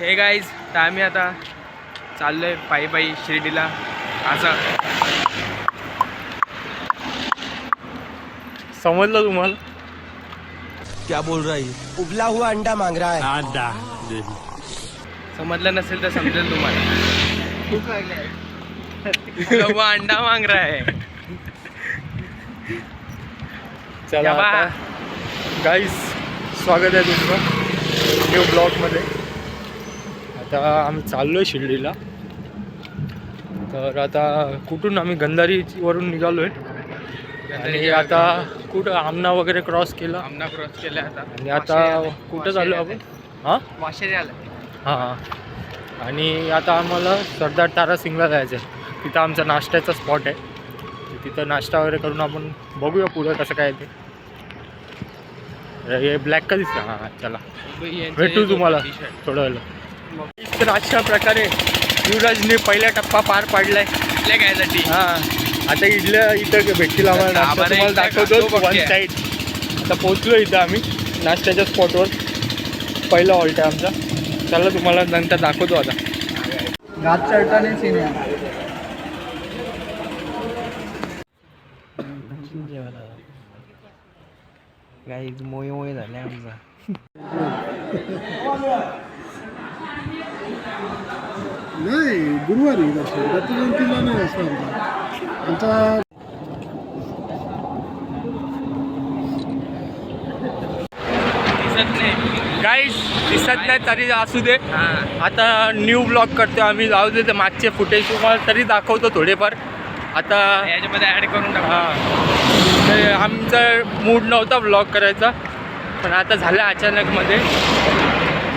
हे गाईज तर आम्ही आता चाललोय पायी पायी शिर्डीला. असं समजलं तुम्हाला? क्या बोल रहा है? उबला हुआ अंडा मांग रहा है. अंडा. समजलं नसेल तर समजेल तुम्हाला. वो अंडा मांग रहा है. चला आता गाईस, स्वागत आहे तुमचं न्यू ब्लॉगमध्ये. आता आम्ही चाललो आहे शिर्डीला. तर आता कुठून आम्ही गंधारीवरून निघालो आहे आणि आता कुठं आमना वगैरे क्रॉस केला. आमना क्रॉस केला आता आणि आता कुठं चाललो आपण? हां वाशेरी आलं. हां. आणि आता आम्हाला सरदार तारासिंगला जायचं आहे. तिथं आमचा नाश्त्याचा स्पॉट आहे. तिथं नाश्ता वगैरे करून आपण बघूया पुढं कसं काय ते. हे ब्लॅक का दिसतं? हां चला भेटू तुम्हाला थोडं वेळेला. तर अशा प्रकारे युवराजने पहिला टप्पा पार पाडलाय इथल्या घ्यायसाठी. हां आता इथं भेटतील आम्हाला नाश्ता. तुम्हाला दाखवतो वन साईड. आता पोचलो इथं आम्ही नाश्त्याच्या स्पॉटवर. पहिला हॉल्ट आहे आमचा. चला तुम्हाला नंतर दाखवतो. आता घाट चढताना सीन आहे. गाईज मोये मोये झाले आमचा. नाही गुरुवारी दत्त जयंतीला नाही असं आमचा. गाईस दिसत नाही तरी असू दे. हां आता न्यू ब्लॉग करतो आम्ही. जाऊ दे ते मागचे फुटेज तुम्हाला तरी दाखवतो थोडेफार. आता याच्यामध्ये ऍड करून टाकू. हां ते आमचा मूड नव्हता ब्लॉग करायचा, पण आता झालं अचानकमध्ये.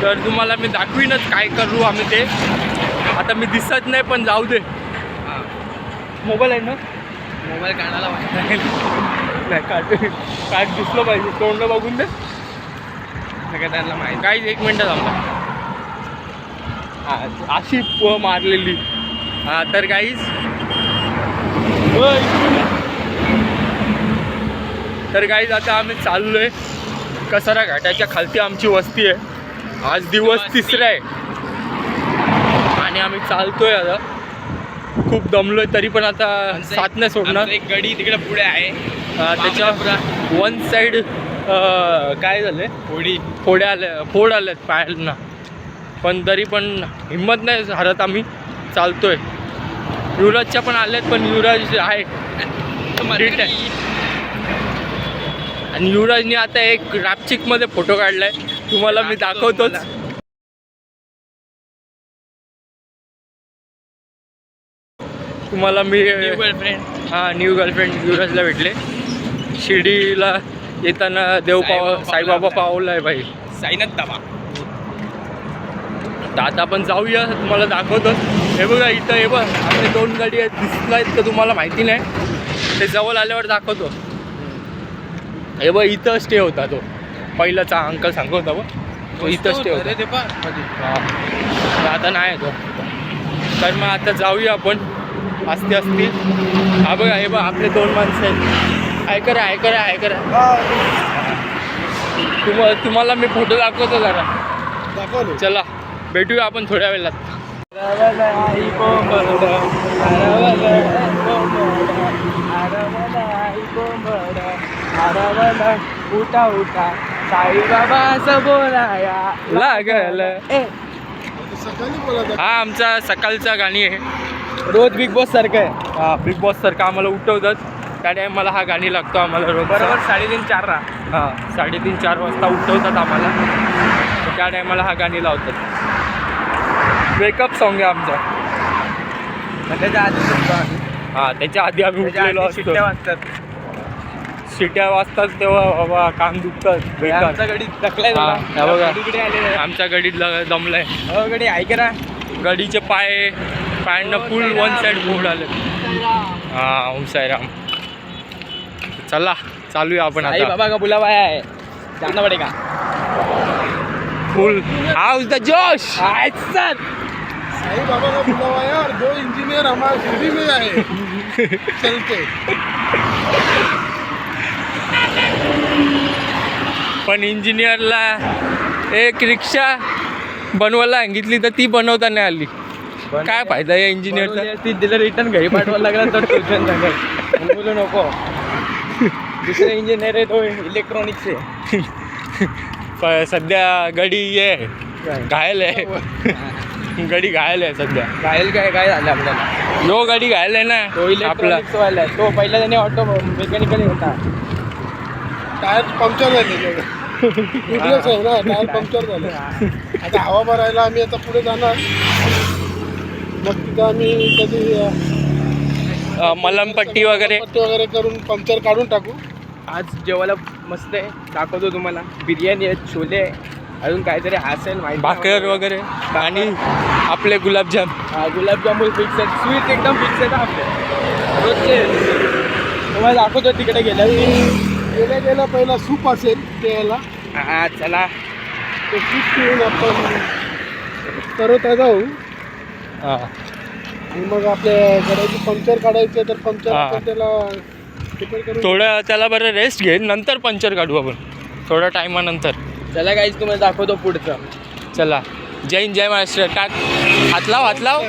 तर तुम्हाला मी दाखवीनच काय करू आम्ही ते. आता मी दिसत नाही पण जाऊ दे. हां मोबाईल आहे ना? मोबाईल काढायला नाही काढ दिसलं पाहिजे. तोंड बघून दे सगळं त्यांना माहिती. काही. एक मिनटं थांबा. हां अशी मारलेली. हां तर काहीच. तर काहीच आता आम्ही चाललो आहे कसारा घाटाच्या खालती आमची वस्ती आहे. आज दिवस तिसरा आहे आणि आम्ही चालतोय. आता खूप दमलोय तरी पण आता साथ नाही सोडणार. आमचं एक गडी तिकडे पुढे आहे. त्याच्या वन साईड काय झालंय फोड आल्यात पायांना. पण तरी पण हिंमत नाही हरत. आम्ही चालतोय. युवराजच्या पण आल्यात पण युवराज आहे नीट आहे. आणि युवराजने आता एक रापचिकमध्ये फोटो काढलाय. तुम्हाला मी दाखवतोच. तुम्हाला मी गर्लफ्रेंड. हां न्यू गर्लफ्रेंड युवराजला भेटले शिर्डीला येताना. साईबाबा पावला आहे भाई. साईनाथ दाबा. तर आता आपण जाऊया. तुम्हाला दाखवतोच. हे बघा इथं. हे बघ आपले 2 गाडी आहेत. दिसला आहेत का तुम्हाला माहिती नाही. ते जवळ आल्यावर दाखवतो. हे बघ इथं स्टे होता तो पहिलाचा अंकल सांगत होता बघ. तो इथं स्टे होता. हां आता नाही तो. तर मग आता जाऊया आपण असते. हा बघा. हे बघ आपले 2 माणसं आहेत. ऐकरा. तुम्हाला मी फोटो दाखवतो जरा. दाखवले. चला भेटूया आपण थोड्या वेळात. उठा उठा साईबाबा असं बोलाया लागल. सकाळी बोला. हा आमचा सकाळचा गाणी आहे. रोज बिग बॉस सारखं आहे. हा बिग बॉस सारखं आम्हाला उठवतात. त्या टायमाला हा गाणी लागतो आम्हाला रोज. बरोबर 3:30-4ला. हां 3:30-4 वाजता उठवतात आम्हाला. तर त्या टायमाला हा गाणी लावतात. वेकअप सॉन्ग आहे आमचा. त्याच्या आधी सुद्धा आम्ही. हां त्याच्या आधी आम्ही उठलेलो असतो. शिट्ट्या वाजतात. शिट्या वाजतात तेव्हा बाबा कान दुखतात बेकार. आमचा गडी थकलाय. हां, हे बघा. इकडे आले. आमच्या गाडीत दमलाय. हो गडी ऐकरा. गाडीचे पायांना फुल वन साईड फोड आले. हां ओम साईराम. चला चालूया आपण साई आता. बाबा का बुलावा है. जाना पडेगा. फुल हाउस द जोश. साई बाबा का बुलावा है और 2 इंजीनियर हमारे शिरडी में आए चलते. पण इंजिनियरला एक रिक्षा बनवायला सांगितली तर ती बनवता नाही आली. काय फायदा या इंजिनियरचा. ती दिलं रिटर्न घरी पाठवायला लागला तर ट्युशन सांगाल बोलू नको. दुसरे इंजिनियर आहे तो इलेक्ट्रॉनिक्स आहे. सध्या गडी आहे घायल आहे. गडी घायल आहे सध्या. घायल काय झालं आपल्याला. जो गडी घायल आहे ना तो आपला. इलेक्ट्रॉनिक्स वाला आहे. तो पहिला त्याने ऑटो मेकॅनिकल होता. टायर पंक्चर झाले ट्यूबलेस आहे ना, टायर पंक्चर झाले. आता हवा भरायला आम्ही आता पुढे जाणार. मग तिथं आम्ही कधी मलमपट्टी वगैरे पट्टी वगैरे करून पंक्चर काढून टाकू. आज जेवायला मस्त आहे. दाखवतो तुम्हाला. बिर्याणी आहे, छोले आहे, अजून काहीतरी असेल माहिती. भाकर वगैरे आणि आपले गुलाबजाम. गुलाबजामुन फिक्स आहेत. स्वीट एकदम फिक्स आहेत आपले रोजचे. तुम्हाला दाखवतो तिकडे गेल्या पहिला सूप असेल प्यायला. हा चला. ते सूप पिऊन आपण तरोताजा होऊ. हां आणि मग आपल्या गाड्याची पंक्चर काढायचे तर पंक्चर हा. आपण त्याला रिपेअर करून थोडं त्याला बरं रेस्ट घे, नंतर पंक्चर काढू आपण थोड्या टायमानंतर. चला काहीच तुम्हाला दाखवतो पुढचं. चला. जय हिंद जय महाराष्ट्र. टाक हात लाव.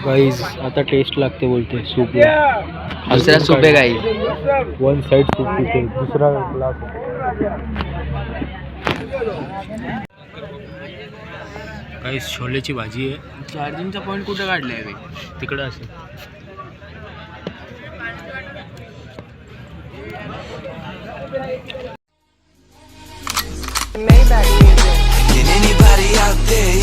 गाईज आता टेस्ट लागते बोलते सूप. दुसरा सूप आहे काही. वन साइड सूप पिते, दुसरा ग्लास. काही छोलेची भाजी आहे. चार्जिंगचा पॉईंट कुठं काढला आहे तिकडं असेल. Can anybody out there